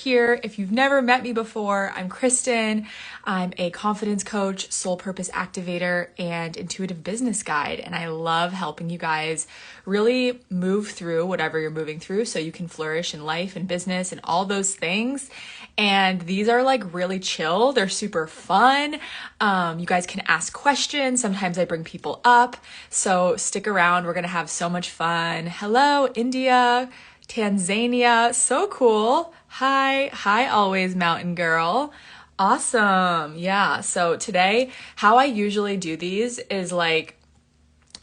Here. If you've never met me before, I'm Kristen. I'm a confidence coach, soul purpose activator, and intuitive business guide. And I love helping you guys really move through whatever you're moving through so you can flourish in life and business and all those things. And these are like really chill. They're super fun. You guys can ask questions. Sometimes I bring people up. So stick around. We're going to have so much fun. Hello, India. Tanzania, so cool. Hi always, mountain girl. Awesome. Yeah, so today, how I usually do these is like,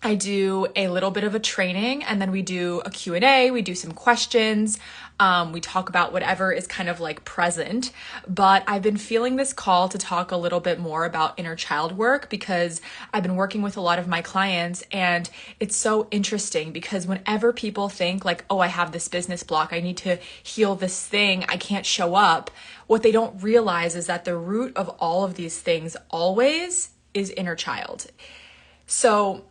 I do a little bit of a training and then we do a Q&A, we do some questions, we talk about whatever is kind of like present, but I've been feeling this call to talk a little bit more about inner child work because I've been working with a lot of my clients and it's so interesting because whenever people think like, oh, I have this business block, I need to heal this thing, I can't show up, what they don't realize is that the root of all of these things always is inner child. So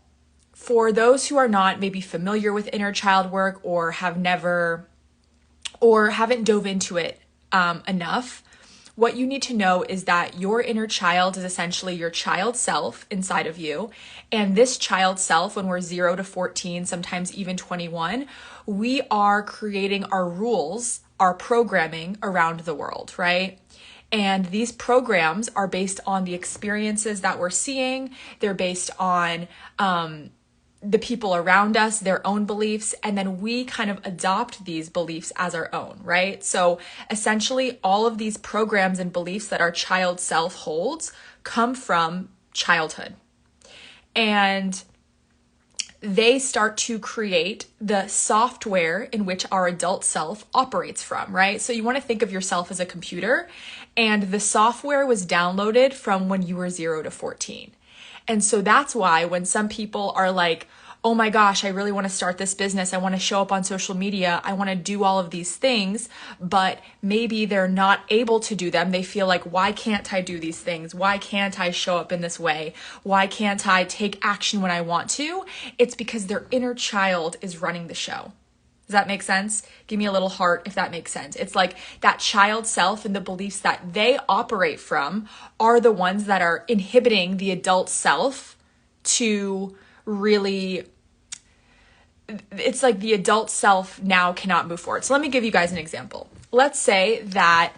for those who are not maybe familiar with inner child work or have never or haven't dove into it enough, what you need to know is that your inner child is essentially your child self inside of you. And this child self, when we're 0 to 14, sometimes even 21, we are creating our rules, our programming around the world, right? And these programs are based on the experiences that we're seeing. They're based on the people around us, their own beliefs, and then we kind of adopt these beliefs as our own, right? So essentially all of these programs and beliefs that our child self holds come from childhood. And they start to create the software in which our adult self operates from, right? So you want to think of yourself as a computer, and the software was downloaded from when you were 0 to 14. And so that's why when some people are like, oh my gosh, I really want to start this business. I want to show up on social media. I want to do all of these things, but maybe they're not able to do them. They feel like, why can't I do these things? Why can't I show up in this way? Why can't I take action when I want to? It's because their inner child is running the show. Does that make sense? Give me a little heart if that makes sense. It's like that child self and the beliefs that they operate from are the ones that are inhibiting the adult self to really, it's like the adult self now cannot move forward. So let me give you guys an example. Let's say that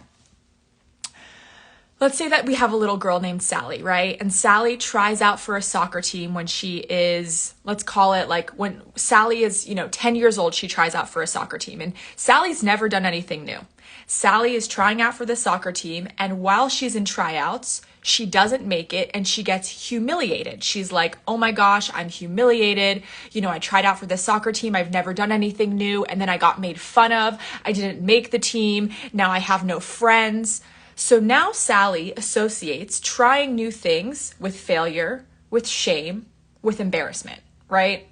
we have a little girl named Sally, right? And Sally tries out for a soccer team when she is, let's call it like when Sally is, 10 years old, she tries out for a soccer team. And Sally's never done anything new. Sally is trying out for the soccer team. And while she's in tryouts, she doesn't make it and she gets humiliated. She's like, oh my gosh, I'm humiliated. I tried out for the soccer team. I've never done anything new. And then I got made fun of. I didn't make the team. Now I have no friends. So now Sally associates trying new things with failure, with shame, with embarrassment, right?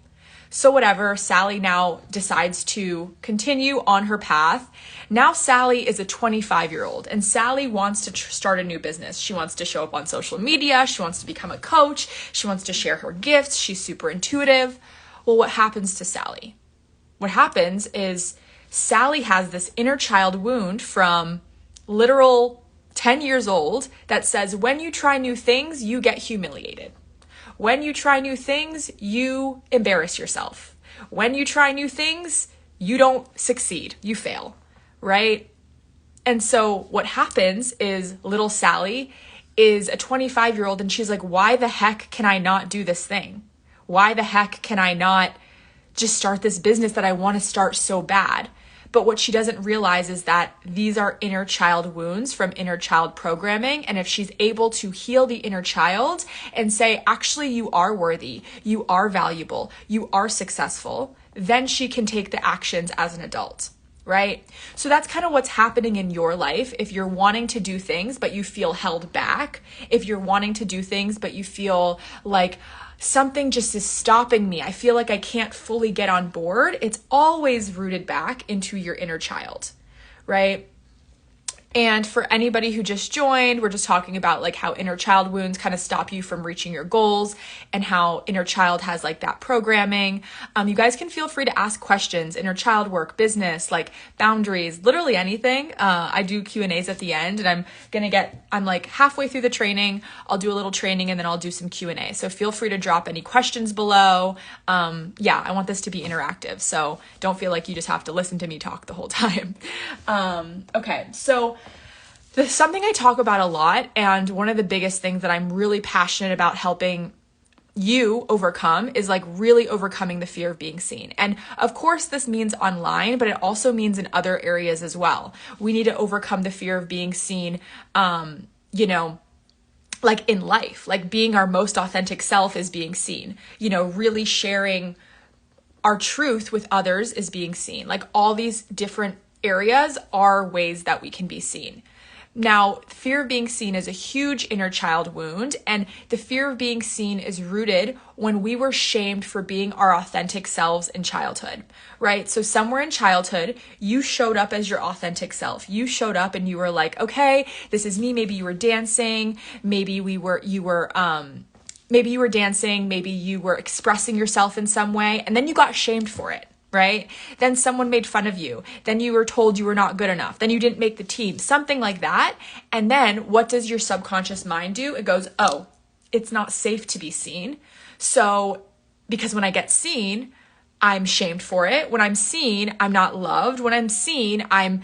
So whatever, Sally now decides to continue on her path. Now Sally is a 25-year-old and Sally wants to start a new business. She wants to show up on social media. She wants to become a coach. She wants to share her gifts. She's super intuitive. Well, what happens to Sally? What happens is Sally has this inner child wound from literal 10 years old that says, when you try new things, you get humiliated. When you try new things, you embarrass yourself. When you try new things, you don't succeed, you fail, right? And so what happens is little Sally is a 25-year-old and she's like, why the heck can I not do this thing? Why the heck can I not just start this business that I want to start so bad? But what she doesn't realize is that these are inner child wounds from inner child programming. And if she's able to heal the inner child and say, actually, you are worthy, you are valuable, you are successful, then she can take the actions as an adult, right? So that's kind of what's happening in your life. If you're wanting to do things, but you feel held back, if you're wanting to do things, but you feel like, something just is stopping me, I feel like I can't fully get on board, it's always rooted back into your inner child, right? And for anybody who just joined, we're just talking about like how inner child wounds kind of stop you from reaching your goals and how inner child has like that programming. You guys can feel free to ask questions, inner child work, business, like boundaries, literally anything. I do Q&As at the end, and I'm like halfway through the training. I'll do a little training and then I'll do some Q&A. So feel free to drop any questions below. Yeah, I want this to be interactive. So don't feel like you just have to listen to me talk the whole time. Okay, so this is something I talk about a lot, and one of the biggest things that I'm really passionate about helping you overcome is like really overcoming the fear of being seen. And of course, this means online, but it also means in other areas as well. We need to overcome the fear of being seen, like in life, like being our most authentic self is being seen, really sharing our truth with others is being seen. Like all these different areas are ways that we can be seen. Now, fear of being seen is a huge inner child wound, and the fear of being seen is rooted when we were shamed for being our authentic selves in childhood, right? So somewhere in childhood, you showed up as your authentic self. You showed up and you were like, okay, this is me. Maybe you were dancing. Maybe you were dancing. Maybe you were expressing yourself in some way, and then you got shamed for it. Right? Then someone made fun of you. Then you were told you were not good enough. Then you didn't make the team, something like that. And then what does your subconscious mind do? It goes, oh, it's not safe to be seen. So because when I get seen, I'm shamed for it. When I'm seen, I'm not loved. When I'm seen, I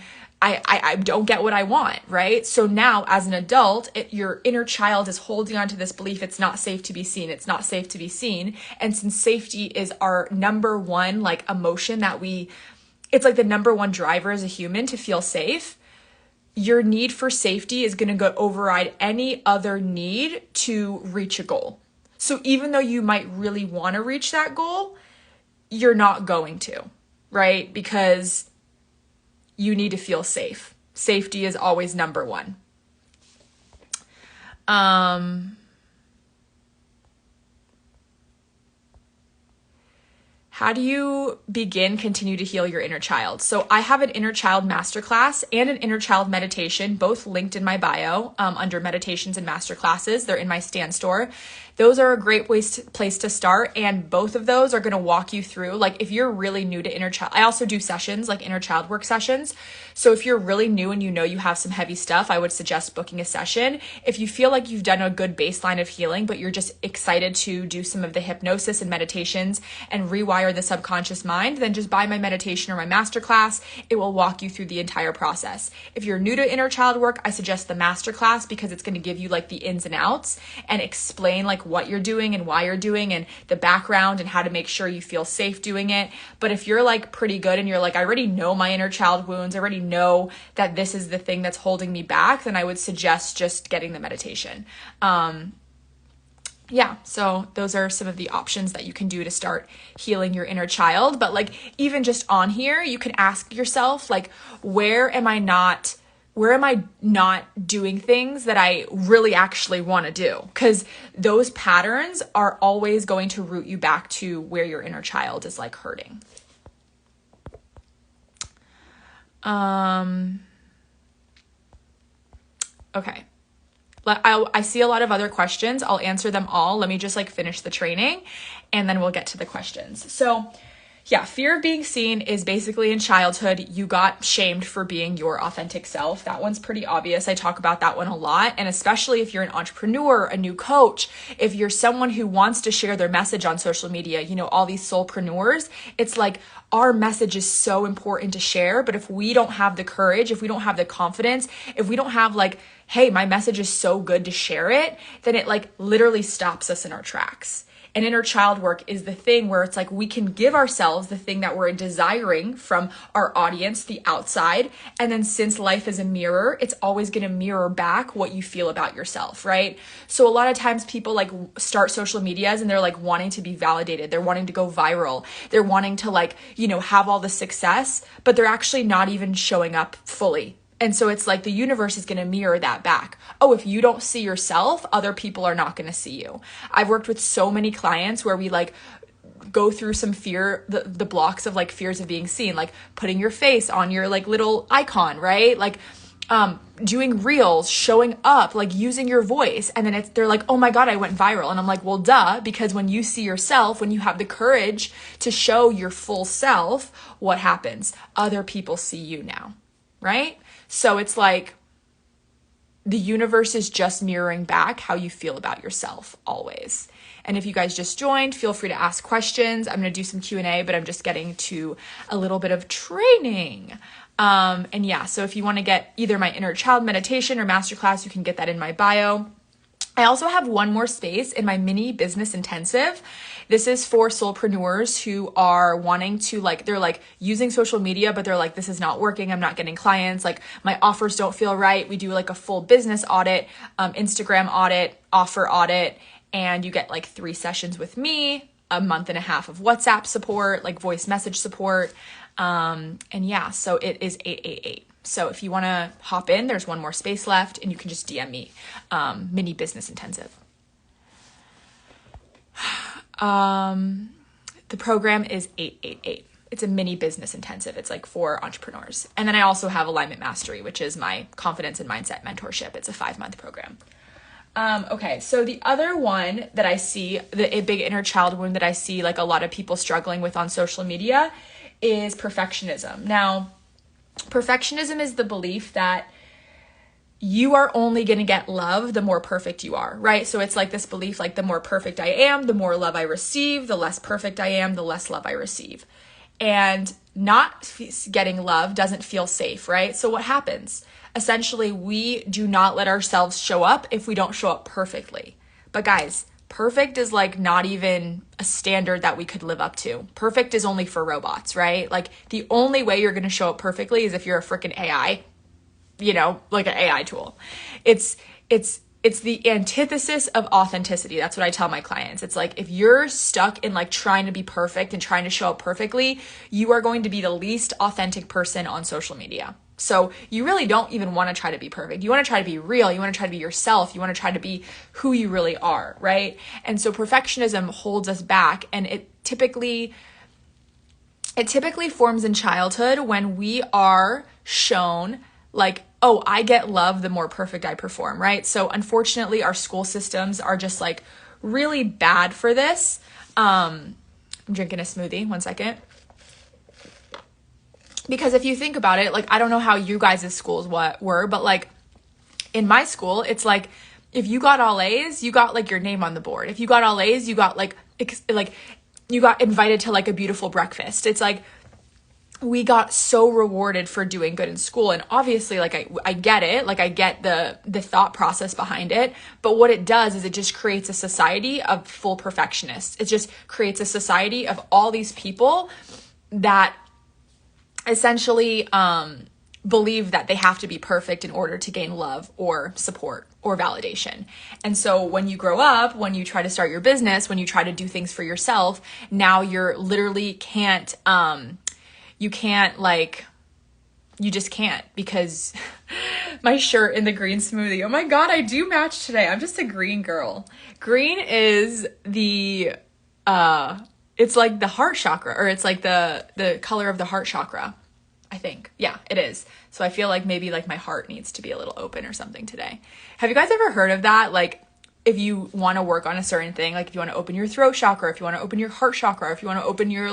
don't get what I want, right? So now as an adult, your inner child is holding on to this belief it's not safe to be seen. It's not safe to be seen. And since safety is our number one like emotion it's like the number one driver as a human to feel safe, your need for safety is going to go override any other need to reach a goal. So even though you might really want to reach that goal, you're not going to, right? Because you need to feel safe. Safety is always number one. How do you continue to heal your inner child? So I have an inner child masterclass and an inner child meditation, both linked in my bio under meditations and masterclasses. They're in my Stan store. Those are a great place to start. And both of those are going to walk you through, like if you're really new to inner child, I also do sessions like inner child work sessions. So if you're really new and you have some heavy stuff, I would suggest booking a session. If you feel like you've done a good baseline of healing, but you're just excited to do some of the hypnosis and meditations and rewire the subconscious mind, then just buy my meditation or my masterclass. It will walk you through the entire process. If you're new to inner child work, I suggest the masterclass because it's going to give you like the ins and outs and explain like what you're doing and why you're doing and the background and how to make sure you feel safe doing it. But if you're like pretty good and you're like, I already know my inner child wounds, I already know that this is the thing that's holding me back, then I would suggest just getting the meditation. Yeah, so those are some of the options that you can do to start healing your inner child. But like even just on here, you can ask yourself like, where am I not doing things that I really actually want to do? Because those patterns are always going to root you back to where your inner child is like hurting. Okay. I see a lot of other questions. I'll answer them all. Let me just like finish the training and then we'll get to the questions. So yeah, fear of being seen is basically in childhood, you got shamed for being your authentic self. That one's pretty obvious. I talk about that one a lot. And especially if you're an entrepreneur, a new coach, if you're someone who wants to share their message on social media, all these soulpreneurs, it's like our message is so important to share. But if we don't have the courage, if we don't have the confidence, if we don't have like, hey, my message is so good to share it, then it like literally stops us in our tracks. And inner child work is the thing where it's like we can give ourselves the thing that we're desiring from our audience, the outside. And then since life is a mirror, it's always going to mirror back what you feel about yourself, right? So a lot of times people like start social medias and they're like wanting to be validated. They're wanting to go viral. They're wanting to like, have all the success, but they're actually not even showing up fully. And so it's like the universe is going to mirror that back. Oh, if you don't see yourself, other people are not going to see you. I've worked with so many clients where we like go through some fear, the blocks of like fears of being seen, like putting your face on your like little icon, right? Like doing reels, showing up, like using your voice. And then they're like, oh my God, I went viral. And I'm like, well, duh, because when you see yourself, when you have the courage to show your full self, what happens? Other people see you now, right? So it's like the universe is just mirroring back how you feel about yourself always. And if you guys just joined, feel free to ask questions. I'm going to do some Q&A, but I'm just getting to a little bit of training. And yeah, so if you want to get either my inner child meditation or masterclass, you can get that in my bio. I also have one more space in my mini business intensive. This is for soulpreneurs who are wanting to they're using social media, but they're like, this is not working. I'm not getting clients. Like my offers don't feel right. We do like a full business audit, Instagram audit, offer audit, and you get 3 sessions with me, a month and a half of WhatsApp support, voice message support. And yeah, so it is 888. So if you want to hop in, there's one more space left and you can just DM me, mini business intensive. The program is 888. It's a mini business intensive. It's for entrepreneurs. And then I also have Alignment Mastery, which is my confidence and mindset mentorship. It's a 5-month program. Okay. So the other one that I see, a big inner child wound that I see a lot of people struggling with on social media is perfectionism. Now, perfectionism is the belief that you are only going to get love the more perfect you are, right? So it's this belief, the more perfect I am, the more love I receive, the less perfect I am, the less love I receive. And not getting love doesn't feel safe, right? So what happens? Essentially, we do not let ourselves show up if we don't show up perfectly. But guys, perfect is not even a standard that we could live up to. Perfect is only for robots, right? The only way you're going to show up perfectly is if you're a freaking AI, an AI tool. It's the antithesis of authenticity. That's what I tell my clients. It's if you're stuck in trying to be perfect and trying to show up perfectly, you are going to be the least authentic person on social media. So you really don't even want to try to be perfect. You want to try to be real. You want to try to be yourself. You want to try to be who you really are, right? And so perfectionism holds us back, and it typically forms in childhood when we are shown oh, I get love the more perfect I perform, right? So unfortunately, our school systems are just really bad for this. I'm drinking a smoothie. 1 second. Because if you think about it, I don't know how you guys' schools were, but in my school, it's if you got all A's, you got your name on the board. If you got all A's, you got you got invited to a beautiful breakfast. It's we got so rewarded for doing good in school. And obviously, I get it. I get the thought process behind it. But what it does is it just creates a society of full perfectionists. It just creates a society of all these people that essentially believe that they have to be perfect in order to gain love or support or validation. And so when you grow up, when you try to start your business, when you try to do things for yourself, now you're literally can't, you just can't, because my shirt in the green smoothie, oh my God, I do match today. I'm just a green girl. Green is the, it's the heart chakra, or it's the color of the heart chakra, I think. Yeah, it is. So I feel maybe my heart needs to be a little open or something today. Have you guys ever heard of that? If you want to work on a certain thing, if you want to open your throat chakra, if you want to open your heart chakra, if you want to open your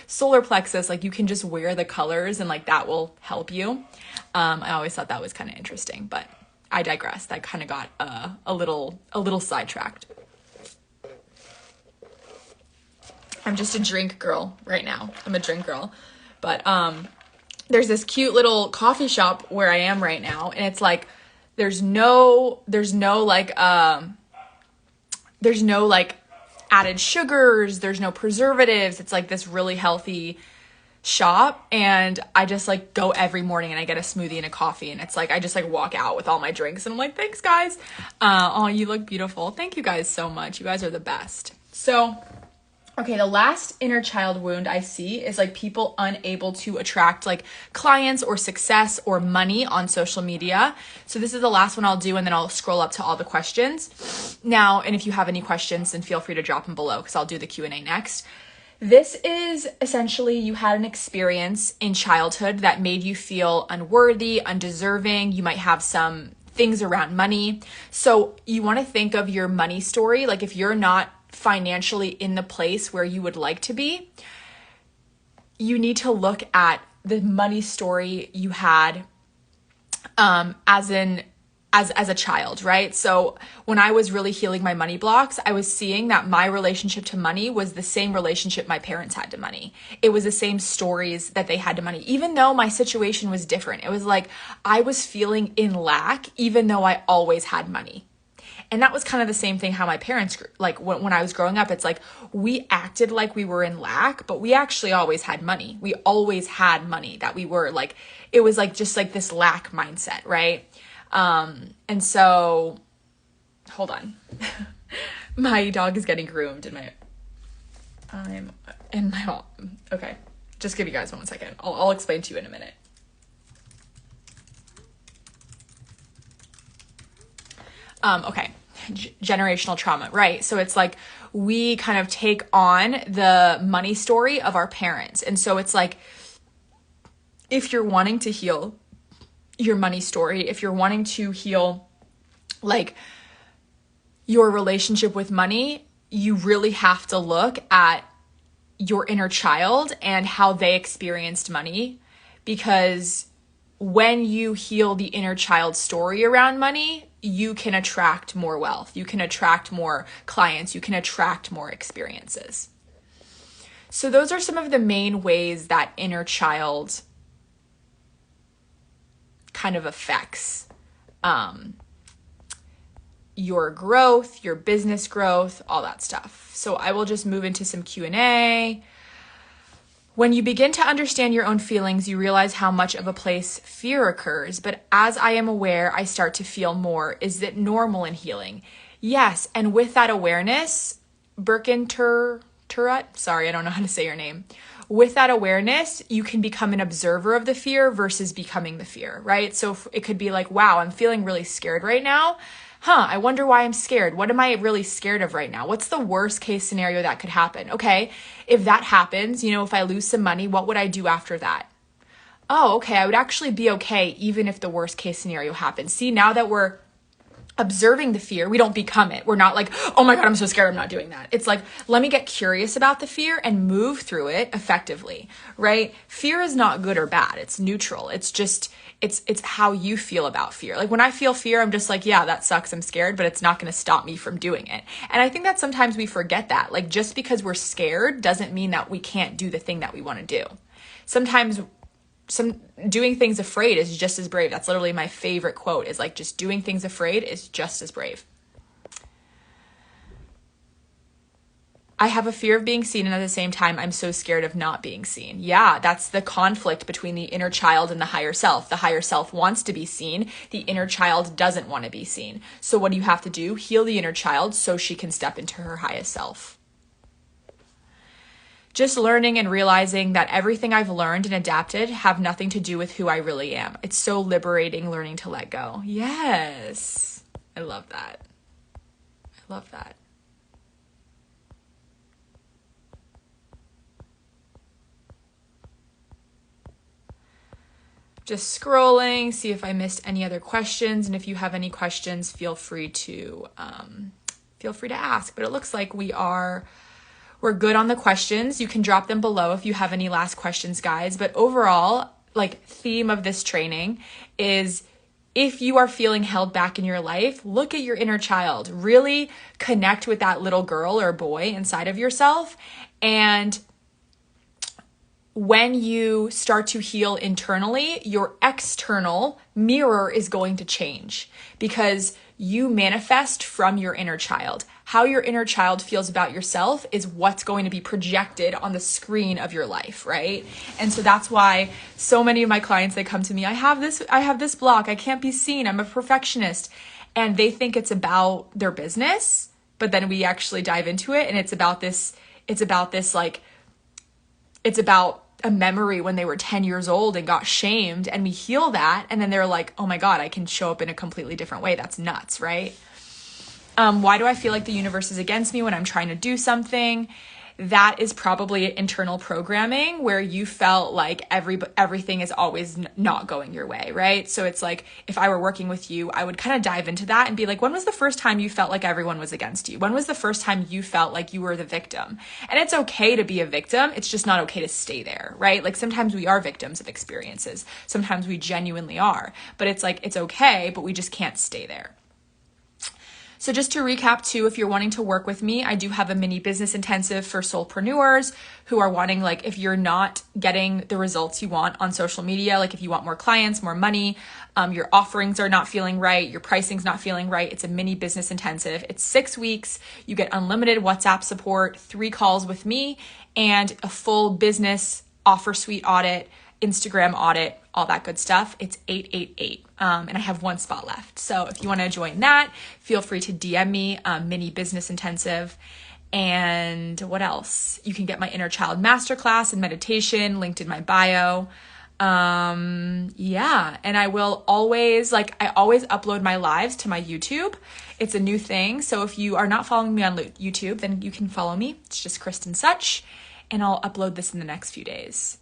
solar plexus, you can just wear the colors and that will help you. I always thought that was kind of interesting, but I digress. That kind of got a little sidetracked. I'm just a drink girl right now. I'm a drink girl. But there's this cute little coffee shop where I am right now, and it's there's no added sugars, there's no preservatives. It's this really healthy shop, and I just go every morning and I get a smoothie and a coffee, and it's I just walk out with all my drinks, and I'm thanks guys. Oh, you look beautiful. Thank you guys so much. You guys are the best. So okay, the last inner child wound I see is people unable to attract clients or success or money on social media. So this is the last one I'll do, and then I'll scroll up to all the questions now. And if you have any questions, then feel free to drop them below, because I'll do the Q&A next. This is essentially you had an experience in childhood that made you feel unworthy, undeserving. You might have some things around money. So you want to think of your money story. Like if you're not financially in the place where you would like to be, you need to look at the money story you had as a child, right? So when I was really healing my money blocks, I was seeing that my relationship to money was the same relationship my parents had to money. It was the same stories that they had to money, even though my situation was different. It was like I was feeling in lack, even though I always had money. And that was kind of the same thing how my parents, like when I was growing up, it's like we acted like we were in lack, but we actually always had money. We always had money that we were like, it was like just like this lack mindset, right? And so, hold on. My dog is getting groomed okay. Just give you guys 1 second. I'll explain to you in a minute. Okay. Generational trauma, right? So it's like we kind of take on the money story of our parents. And so it's like, if you're wanting to heal your money story, if you're wanting to heal like your relationship with money, you really have to look at your inner child and how they experienced money. Because when you heal the inner child story around money, you can attract more wealth. You can attract more clients. You can attract more experiences. So those are some of the main ways that inner child kind of affects your growth, your business growth, all that stuff. So I will just move into some Q&A. When you begin to understand your own feelings, you realize how much of a place fear occurs. But as I am aware, I start to feel more. Is it normal in healing? Yes. And with that awareness, Turret, sorry, I don't know how to say your name. With that awareness, you can become an observer of the fear versus becoming the fear, right? So it could be like, wow, I'm feeling really scared right now. I wonder why I'm scared. What am I really scared of right now? What's the worst case scenario that could happen? Okay, if that happens, if I lose some money, what would I do after that? Oh, okay, I would actually be okay even if the worst case scenario happens. See, now that we're observing the fear, we don't become it. We're not like, oh my God, I'm so scared, I'm not doing that. It's like, let me get curious about the fear and move through it effectively, right? Fear is not good or bad. It's neutral. It's just, it's how you feel about fear. Like when I feel fear, I'm just like, yeah, that sucks. I'm scared, but it's not going to stop me from doing it. And I think that sometimes we forget that. Like just because we're scared doesn't mean that we can't do the thing that we want to do. Sometimes doing things afraid is just as brave. That's literally my favorite quote, is like, just doing things afraid is just as brave. I have a fear of being seen, and at the same time, I'm so scared of not being seen. Yeah, that's the conflict between the inner child and the higher self. The higher self wants to be seen. The inner child doesn't want to be seen. So what do you have to do? Heal the inner child so she can step into her highest self. Just learning and realizing that everything I've learned and adapted have nothing to do with who I really am. It's so liberating learning to let go. Yes. I love that. I love that. Just scrolling, see if I missed any other questions. And if you have any questions, feel free to ask. But it looks like we're good on the questions. You can drop them below if you have any last questions, guys. But overall, like, theme of this training is, if you are feeling held back in your life, look at your inner child. Really connect with that little girl or boy inside of yourself. And when you start to heal internally, your external mirror is going to change, because you manifest from your inner child. How your inner child feels about yourself is what's going to be projected on the screen of your life, right? And so that's why so many of my clients, they come to me, I have this block, I can't be seen, I'm a perfectionist. And they think it's about their business, but then we actually dive into it, and it's about a memory when they were 10 years old and got shamed, and we heal that, and then they're like, oh my God, I can show up in a completely different way. That's nuts, right? Why do I feel like the universe is against me when I'm trying to do something? that is probably internal programming where you felt like everything is always not going your way, right? So it's like, if I were working with you, I would kind of dive into that and be like, when was the first time you felt like everyone was against you? When was the first time you felt like you were the victim? And it's okay to be a victim. It's just not okay to stay there, right? Like sometimes we are victims of experiences. Sometimes we genuinely are, but it's like, it's okay, but we just can't stay there. So just to recap too, if you're wanting to work with me, I do have a mini business intensive for solopreneurs who are wanting, like, if you're not getting the results you want on social media, like if you want more clients, more money, your offerings are not feeling right, your pricing's not feeling right, it's a mini business intensive. It's 6 weeks. You get unlimited WhatsApp support, 3 calls with me, and a full business offer suite audit, Instagram audit, all that good stuff. It's $888. And I have 1 spot left. So if you want to join that, feel free to DM me, mini business intensive. And what else? You can get my inner child masterclass and meditation linked in my bio. Yeah. And I will always, I always upload my lives to my YouTube. It's a new thing. So if you are not following me on YouTube, then you can follow me. It's just Kristen Such, and I'll upload this in the next few days.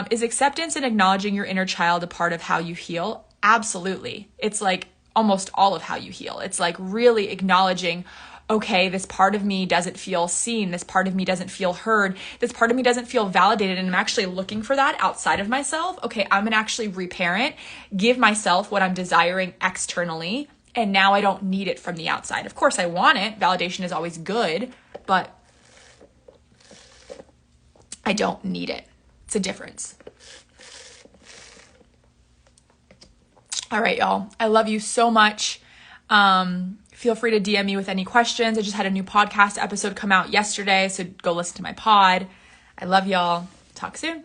Is acceptance and acknowledging your inner child a part of how you heal? Absolutely. It's like almost all of how you heal. It's like really acknowledging, okay, this part of me doesn't feel seen. This part of me doesn't feel heard. This part of me doesn't feel validated. And I'm actually looking for that outside of myself. Okay, I'm going to actually reparent, give myself what I'm desiring externally. And now I don't need it from the outside. Of course, I want it. Validation is always good, but I don't need it. It's a difference. All right, y'all. I love you so much. Feel free to DM me with any questions. I just had a new podcast episode come out yesterday, so go listen to my pod. I love y'all. Talk soon.